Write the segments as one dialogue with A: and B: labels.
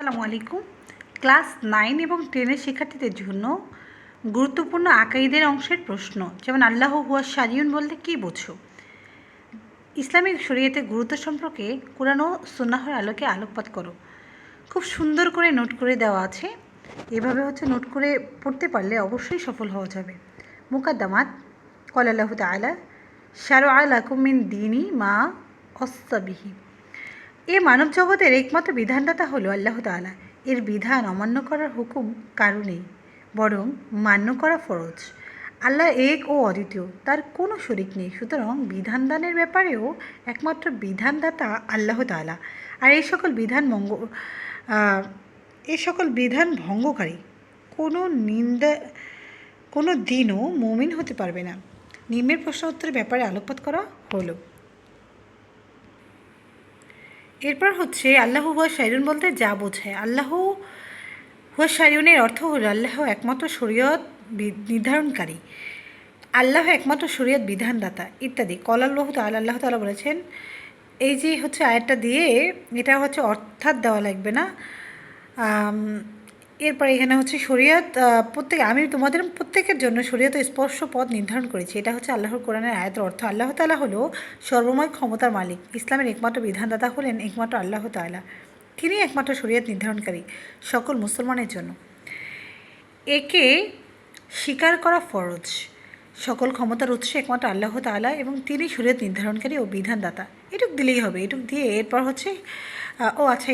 A: আসসালামু আলাইকুম। ক্লাস 9 এবং 10 শিক্ষার্থীদের জন্য গুরুত্বপূর্ণ আকাইদের অংশের প্রশ্ন, যেমন আল্লাহ হুয়া শারিউন বলতে কী বোঝো? ইসলামিক শরীয়তের গুরুত্ব সম্পর্কে কুরআন ও সুন্নাহর আলোকে আলোকপাত করো। খুব সুন্দর করে নোট করে দেওয়া আছে, এভাবে নোট করে পড়তে পারলে অবশ্যই সফল হওয়া যাবে। মুকাদ্দামাত ক্বালা আল্লাহু তাআলা শারআ লাকুম মিন দীনি মা ওয়াসা বিহি। এ মানব জগতের একমাত্র বিধানদাতা হলো আল্লাহ তাআলা। এর বিধান অমান্য করার হুকুম কারো নেই, বরং মান্য করা ফরজ। আল্লাহ এক ও অদ্বিতীয়, তার কোনো শরিক নেই। সুতরাং বিধানদানের ব্যাপারেও একমাত্র বিধানদাতা আল্লাহ তাআলা। আর এই সকল বিধান ভঙ্গকারী কোনো দিনও মুমিন হতে পারবে না। নিম্নের প্রশ্ন উত্তরের ব্যাপারে আলোকপাত করা হলো। এরপর আল্লাহ হুয়া শারিউন বলতে যা বোঝায়। আল্লাহ হুয়া শারিউনের অর্থ হলো আল্লাহ একমাত্র শরীয়ত নির্ধারণকারী, আল্লাহ একমাত্র শরীয়ত বিধানদাতা ইত্যাদি। আল্লাহ তাআলা বলেছেন, এই যে আয়াতটা দিয়ে এটা অর্থাৎ দেওয়া লাগবে না। এরপর এখানে শরীয়ত আমি তোমাদের প্রত্যেকের জন্য শরীয়ত স্পর্শ পথ নির্ধারণ করেছি। এটা আল্লাহর কোরআনের আয়াতের অর্থ। আল্লাহ তাআলা হলো সর্বময় ক্ষমতার মালিক। ইসলামের একমাত্র বিধানদাতা হলেন একমাত্র আল্লাহ তাআলা। তিনি একমাত্র শরীয়ত নির্ধারণকারী সকল মুসলমানের জন্য। একে স্বীকার করা ফরজ। সকল ক্ষমতার উৎস একমাত্র আল্লাহ তাআলা এবং তিনি শরীয়ত নির্ধারণকারী ও বিধানদাতা। এটুক দিলেই হবে। এটুক দিয়ে এরপর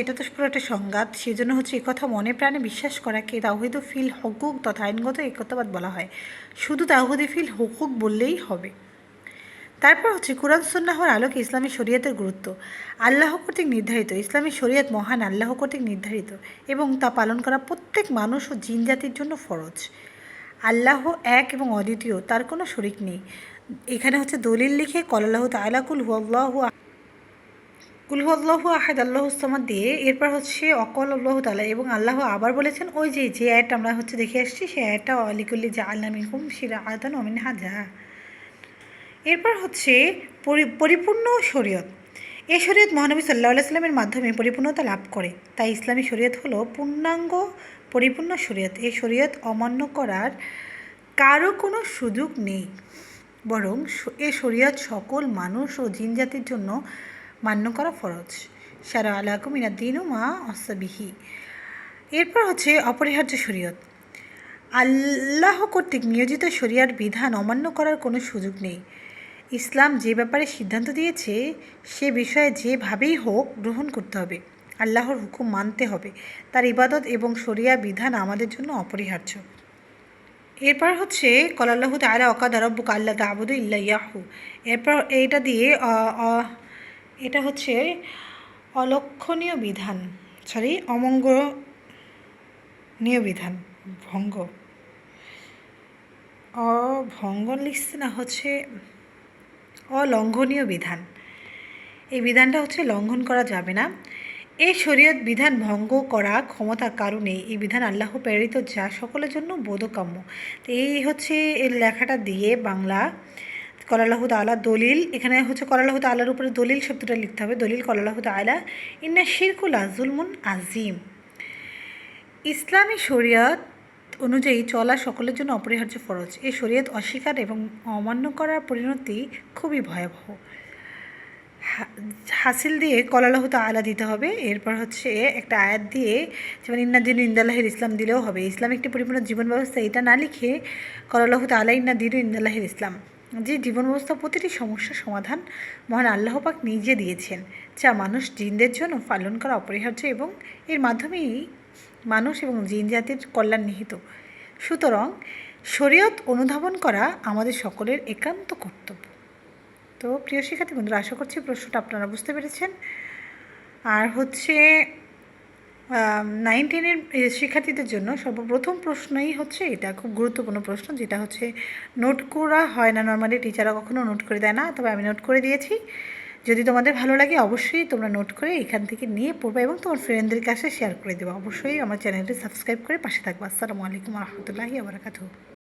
A: এটা তো পুরো একটা সংঘাত। সেই জন্য এই কথা মনে প্রাণে বিশ্বাস করাকে তাওহীদ ফিল হুকুক তথা আইনগত একত্ববাদ বলা হয়। শুধু তাওহীদ ফিল হুকুক বললেই হবে। তারপর কুরআন সুন্নাহর আলোকে ইসলামী শরীয়তের গুরুত্ব। আল্লাহ কর্তৃক নির্ধারিত ইসলামী শরীয়ত মহান আল্লাহ কর্তৃক নির্ধারিত এবং তা পালন করা প্রত্যেক মানুষ ও জিন জাতির জন্য ফরজ। আল্লাহ এক এবং অদ্বিতীয়, তার কোনো শরিক নেই। এখানে দলিল লিখে আল্লাহু তাআলা কুল হুয়াল্লাহু আহাদ আল্লাহুস সামাদ দিয়ে এরপর অকল আল্লাহু তাআলা এবং আল্লাহ আবার বলেছেন, ওই যে আয়াতটা আমরা দেখে আসছি, সেই আয়াতটা লিকুল্লি জাআলনা মিনকুম শিরআতান ওয়া মিনহাজা। এরপর পরিপূর্ণ শরীয়ত। এই শরীয়ত মহানবী সাল্লাল্লাহু আলাইহি সাল্লামের মাধ্যমে পরিপূর্ণতা লাভ করে। তাই ইসলামী শরীয়ত হলো পূর্ণাঙ্গ পরিপূর্ণ শরীয়ত। এই শরীয়ত অমান্য করার কারো কোনো সুযোগ নেই, বরং এই শরীয়ত সকল মানুষ ও জিন জাতির জন্য মান্য করা ফরজ। শারআ লাকুম মিনাদ দীনি মা ওয়াসা বিহি। এরপর অপরিহার্য শরীয়ত। আল্লাহ কর্তৃক নিয়োজিত শরিয়ার বিধান অমান্য করার কোনো সুযোগ নেই। ইসলাম যে ব্যাপারে সিদ্ধান্ত দিয়েছে সে বিষয়ে যেভাবেই হোক গ্রহণ করতে হবে। আল্লাহর হুকুম মানতে হবে। তার ইবাদত এবং শরিয়া বিধান আমাদের জন্য অপরিহার্য। এরপর ক্বালা আল্লাহু তাআলা ওয়াকাদা রাব্বুকা আল্লা তা'বুদু ইল্লা ইয়াহু। এরপর এটা দিয়ে এটা অলক্ষণীয় বিধান, অমঙ্গনীয় বিধান, লিখছে না, অলঙ্ঘনীয় বিধান। এই বিধানটা লঙ্ঘন করা যাবে না। এই শরীয়ত বিধান ভঙ্গ করা ক্ষমতার কারণে এই বিধান আল্লাহ প্রেরিত, যা সকলের জন্য বোধকাম্য। তো এই এর লেখাটা দিয়ে বাংলা ক্বালা আল্লাহু তাআলা দলিল, এখানে ক্বালা আল্লাহু তাআলার উপরে দলিল শব্দটা লিখতে হবে। দলিল ক্বালা আল্লাহু তাআলা ইন্না শিরকা লাযুলমুন আযীম। ইসলামী শরীয়ত অনুযায়ী চলা সকলের জন্য অপরিহার্য ফরজ। এই শরীয়ত অস্বীকার এবং অমান্য করার পরিণতি খুবই ভয়াবহ। হাসিল দিয়ে ক্বালা আল্লাহু তাআলা দিতে হবে। এরপর একটা আয়াত দিয়ে, যেমন ইন্না দীনু ইনদাল্লাহিল ইসলাম দিলেও হবে। ইসলাম একটি পরিপূর্ণ জীবন ব্যবস্থা, এটা না লিখে ক্বালা আল্লাহু তাআলা ইন্না দীনু ইনদাল্লাহিল ইসলাম। যে জীবন ব্যবস্থা প্রতিটি সমস্যার সমাধান মহান আল্লাহ পাক নিজে দিয়েছেন, যা মানুষ জিনদের জন্য পালন করা অপরিহার্য এবং এর মাধ্যমেই মানুষ এবং জিন জাতির কল্যাণ নিহিত। সুতরাং শরীয়ত অনুধাবন করা আমাদের সকলের একান্ত কর্তব্য। তো প্রিয় শিক্ষার্থী বন্ধুরা, আশা করছি প্রশ্নটা আপনারা বুঝতে পেরেছেন। আর 9-10 শিক্ষার্থীদের জন্য সর্বপ্রথম প্রশ্নই এটা খুব গুরুত্বপূর্ণ প্রশ্ন, যেটা নোট করা হয় না। নর্মালি টিচাররা কখনো নোট করে দেয় না, তবে আমি নোট করে দিয়েছি। যদি তোমাদের ভালো লাগে অবশ্যই তোমরা নোট করে এখান থেকে নিয়ে পড়বে এবং তোমার ফ্রেন্ডদের কাছে শেয়ার করে দেবে। অবশ্যই আমার চ্যানেলটি সাবস্ক্রাইব করে পাশে থাকবে। আসসালামু আলাইকুম ওয়া রাহমাতুল্লাহি ওয়া বারাকাতুহু।